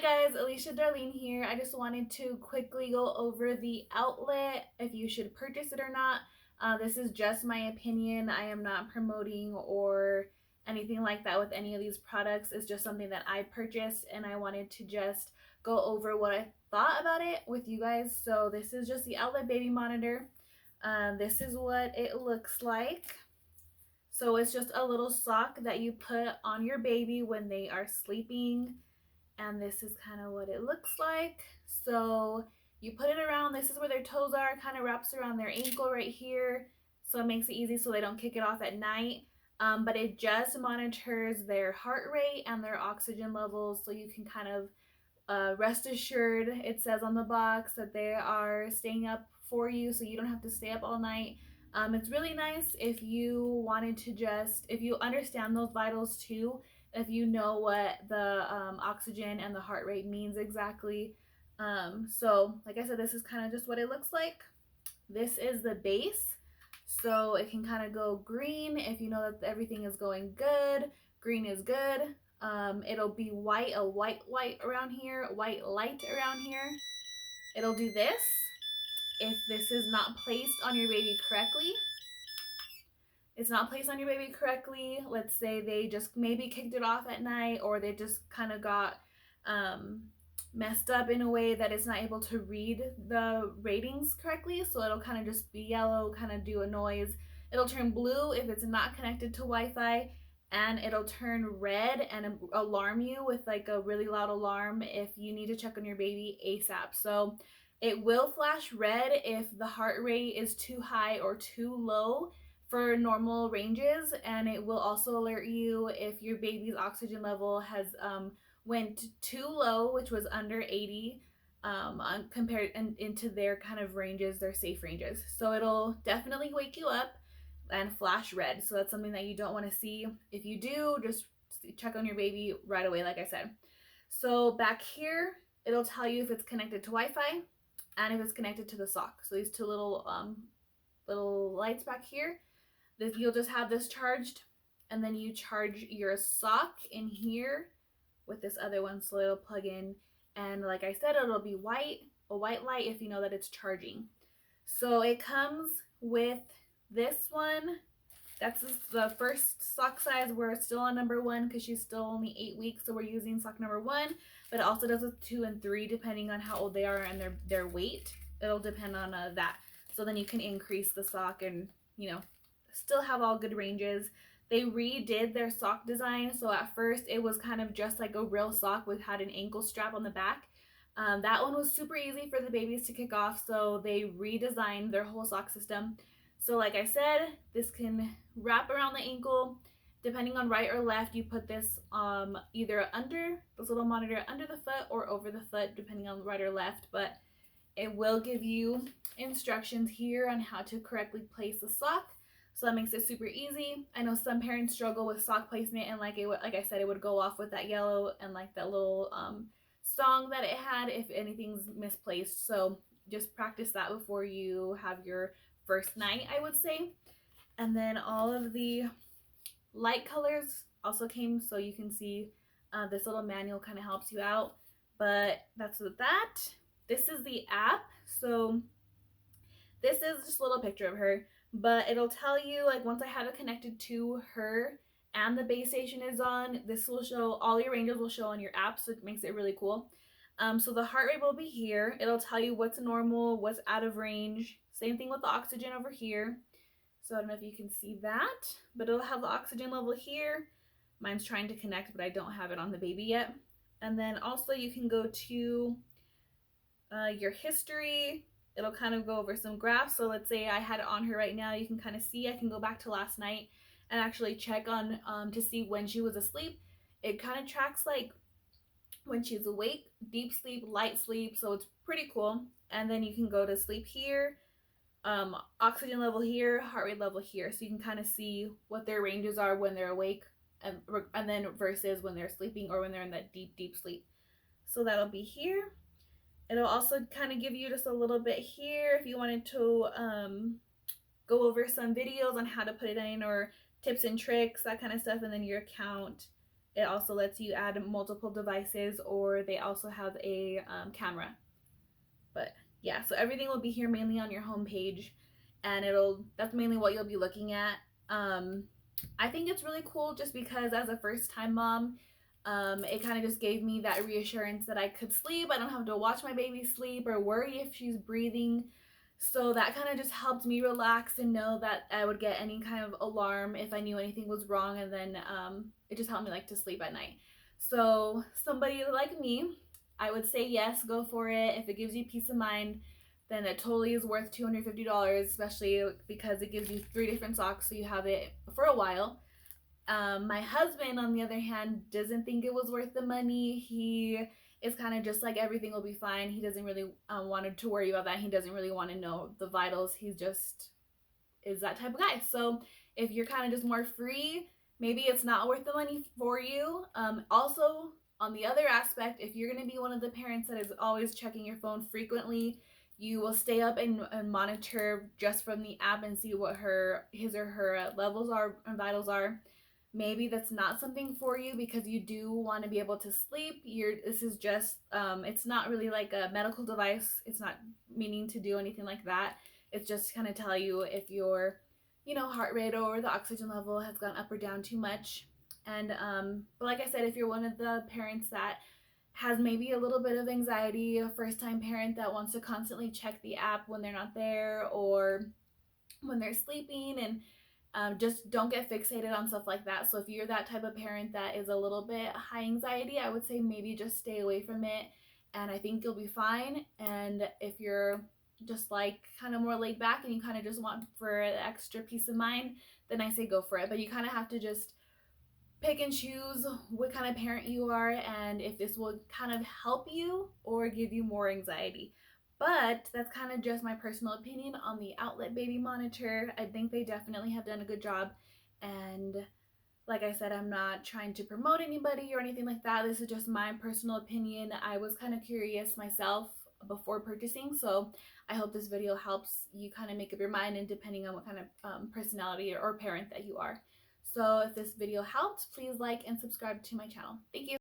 Hi guys, Alicia Darlene here. I just wanted to quickly go over the Owlet, if you should purchase it or not. This is just my opinion. I am not promoting or anything like that with any of these products. It's just something that I purchased and I wanted to just go over what I thought about it with you guys. So this is just the Owlet Baby Monitor. This is what it looks like. So it's just a little sock that you put on your baby when they are sleeping, and this is kind of what it looks like. So you put it around, this is where their toes are, kind of wraps around their ankle right here, so it makes it easy so they don't kick it off at night. But it just monitors their heart rate and their oxygen levels, so you can kind of rest assured. It says on the box that they are staying up for you, so you don't have to stay up all night. It's really nice if you wanted to just, if you understand those vitals too, if you know what the oxygen and the heart rate means exactly. So like I said, this is kind of just what it looks like. This is the base. So it can kind of go green if you know that everything is going good. Green is good. It'll be white, a white light around here, white light around here. It'll do this if this is not placed on your baby correctly. It's not placed on your baby correctly. Let's say they just maybe kicked it off at night, or they just kind of got messed up in a way that it's not able to read the ratings correctly. So it'll kind of just be yellow, kind of do a noise. It'll turn blue if it's not connected to Wi-Fi, and it'll turn red and alarm you with like a really loud alarm if you need to check on your baby ASAP. So it will flash red if the heart rate is too high or too low for normal ranges, and it will also alert you if your baby's oxygen level has went too low, which was under 80, compared into their kind of ranges, their safe ranges. So it'll definitely wake you up and flash red. So that's something that you don't want to see. If you do, just check on your baby right away, like I said. So back here, it'll tell you if it's connected to Wi-Fi and if it's connected to the sock. So these two little lights back here. You'll just have this charged, and then you charge your sock in here with this other one, so it'll plug in, and like I said, it'll be white, a white light if you know that it's charging. So it comes with this one. That's the first sock size. We're still on number 1 because she's still only 8 weeks, so we're using sock number 1, but it also does with 2 and 3 depending on how old they are and their weight. It'll depend on that. So then you can increase the sock and, you know, still have all good ranges. They redid their sock design, so at first it was kind of just like a real sock with had an ankle strap on the back. That one was super easy for the babies to kick off, so they redesigned their whole sock system. So like I said, this can wrap around the ankle. Depending on right or left, you put this either under this little monitor under the foot or over the foot, depending on right or left, but it will give you instructions here on how to correctly place the sock. So that makes it super easy. I know some parents struggle with sock placement, and like I said, it would go off with that yellow and like that little song that it had if anything's misplaced. So just practice that before you have your first night, I would say. And then all of the light colors also came, so you can see this little manual kind of helps you out. But that's with that. This is the app. So this is just a little picture of her, but it'll tell you, like, once I have it connected to her and the base station is on, this will show, all your ranges will show on your app, so it makes it really cool. So the heart rate will be here. It'll tell you what's normal, what's out of range. Same thing with the oxygen over here. So I don't know if you can see that, but it'll have the oxygen level here. Mine's trying to connect, but I don't have it on the baby yet. And then also you can go to your history. It'll kind of go over some graphs. So let's say I had it on her right now. You can kind of see, I can go back to last night and actually check on to see when she was asleep. It kind of tracks like when she's awake, deep sleep, light sleep. So it's pretty cool. And then you can go to sleep here, oxygen level here, heart rate level here. So you can kind of see what their ranges are when they're awake, and then versus when they're sleeping or when they're in that deep sleep. So that'll be here. It'll also kind of give you just a little bit here if you wanted to go over some videos on how to put it in, or tips and tricks, that kind of stuff, and then your account it also lets you add multiple devices, or they also have a camera. But yeah, so everything will be here mainly on your homepage, and that's mainly what you'll be looking at. Um, I think it's really cool just because as a first time mom, it kind of just gave me that reassurance that I could sleep. I don't have to watch my baby sleep or worry if she's breathing. So that kind of just helped me relax and know that I would get any kind of alarm if I knew anything was wrong, and then it just helped me like to sleep at night. So somebody like me, I would say yes, go for it. If it gives you peace of mind, then it totally is worth $250, especially because it gives you 3 different socks, so you have it for a while. My husband, on the other hand, doesn't think it was worth the money. He is kind of just like everything will be fine. He doesn't really want to worry about that. He doesn't really want to know the vitals. He's just is that type of guy. So if you're kind of just more free, maybe it's not worth the money for you. Also, on the other aspect, if you're going to be one of the parents that is always checking your phone frequently, you will stay up and monitor just from the app and see what his or her levels are and vitals are. Maybe that's not something for you because you do want to be able to sleep. This is just it's not really like a medical device. It's not meaning to do anything like that. It's just kind of tell you if your heart rate or the oxygen level has gone up or down too much. And but like I said, if you're one of the parents that has maybe a little bit of anxiety, a first time parent that wants to constantly check the app when they're not there or when they're sleeping, and just don't get fixated on stuff like that. So if you're that type of parent that is a little bit high anxiety, I would say maybe just stay away from it, and I think you'll be fine. And if you're just like kind of more laid back and you kind of just want for the extra peace of mind, then I say go for it. But you kind of have to just pick and choose what kind of parent you are and if this will kind of help you or give you more anxiety. But that's kind of just my personal opinion on the Owlet Baby Monitor. I think they definitely have done a good job. And like I said, I'm not trying to promote anybody or anything like that. This is just my personal opinion. I was kind of curious myself before purchasing, so I hope this video helps you kind of make up your mind, and depending on what kind of personality or parent that you are. So if this video helped, please like and subscribe to my channel. Thank you.